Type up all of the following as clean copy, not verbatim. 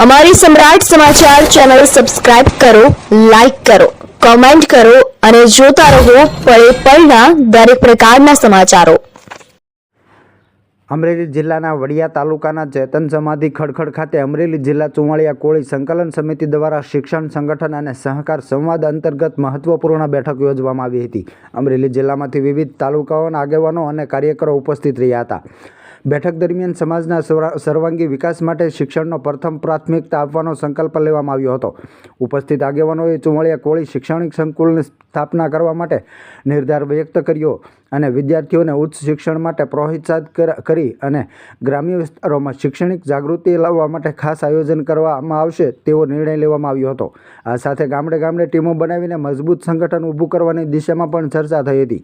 અમારી સમ્રાટ સમાચાર ચેનલ સબસ્ક્રાઇબ કરો, લાઈક કરો, કોમેન્ટ કરો અને જોતા રહો પળે પળના દરેક પ્રકારના સમાચારો। અમરેલી જિલ્લાના વડિયા તાલુકાના ચેતન સમાધિ ખડખડ ખાતે અમરેલી જિલ્લા ચુમાળિયા કોળી સંકલન સમિતિ દ્વારા શિક્ષણ સંગઠન અને સહકાર સંવાદ અંતર્ગત મહત્વપૂર્ણ બેઠક યોજવામાં આવી હતી। અમરેલી જિલ્લામાંથી વિવિધ તાલુકાઓના આગેવાનો અને કાર્યકરો ઉપસ્થિત રહ્યા હતા। બેઠક દરમિયાન સમાજના સર્વાંગી વિકાસ માટે શિક્ષણનો પ્રથમ પ્રાથમિકતા આપવાનો સંકલ્પ લેવામાં આવ્યો હતો। ઉપસ્થિત આગેવાનોએ ચુમાળિયા કોળી શૈક્ષણિક સંકુલની સ્થાપના કરવા માટે નિર્ધાર વ્યક્ત કર્યો અને વિદ્યાર્થીઓને ઉચ્ચ શિક્ષણ માટે પ્રોત્સાહિત કરી અને ગ્રામ્ય વિસ્તારોમાં શૈક્ષણિક જાગૃતિ લાવવા માટે ખાસ આયોજન કરવામાં આવશે તેવો નિર્ણય લેવામાં આવ્યો હતો। આ સાથે ગામડે ગામડે ટીમો બનાવીને મજબૂત સંગઠન ઊભું કરવાની દિશામાં પણ ચર્ચા થઈ હતી।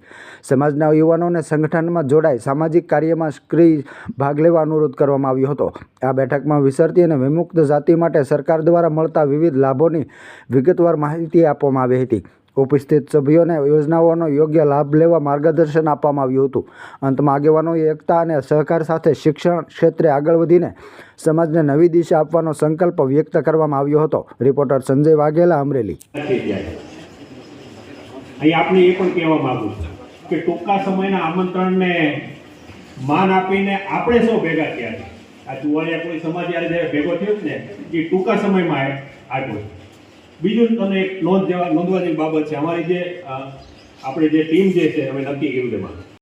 સમાજના યુવાનોને સંગઠનમાં જોડાઈ સામાજિક કાર્યમાં સક્રિય ભાગ લેવા અનુરોધ કરવામાં આવ્યો હતો। આ બેઠકમાં વિસરતી અને વિમુક્ત જાતિ માટે સરકાર દ્વારા મળતા વિવિધ લાભોની વિગતવાર માહિતી આપવામાં આવી હતી। ઉપસ્થિત સભ્યોને યોજનાઓનો યોગ્ય લાભ લેવા માર્ગદર્શન આપવામાં આવ્યું હતું। અંતમાં આગેવાનોએ એકતા અને સહકાર સાથે શિક્ષણ ક્ષેત્રે આગળ વધીને સમાજને નવી દિશા આપવાનો સંકલ્પ વ્યક્ત કરવામાં આવ્યો હતો। રિપોર્ટર સંજય વાઘેલા, અમરેલી। અહીં આપને એ પણ કહેવા માંગુ છું કે ટૂંકા સમયના આમંત્રણને માન આપીને આપણે સૌ ભેગા થયા છે। આ ચુવાળિયા કોઈ સમાજ જ્યારે ભેગો થયો ને એ ટૂંકા સમયમાં આવ્યો। બીજું તમને એક નોંધવા જેવી બાબત છે, અમારી જે આપણે જે ટીમ જે છે અમે નક્કી કર્યું એમાં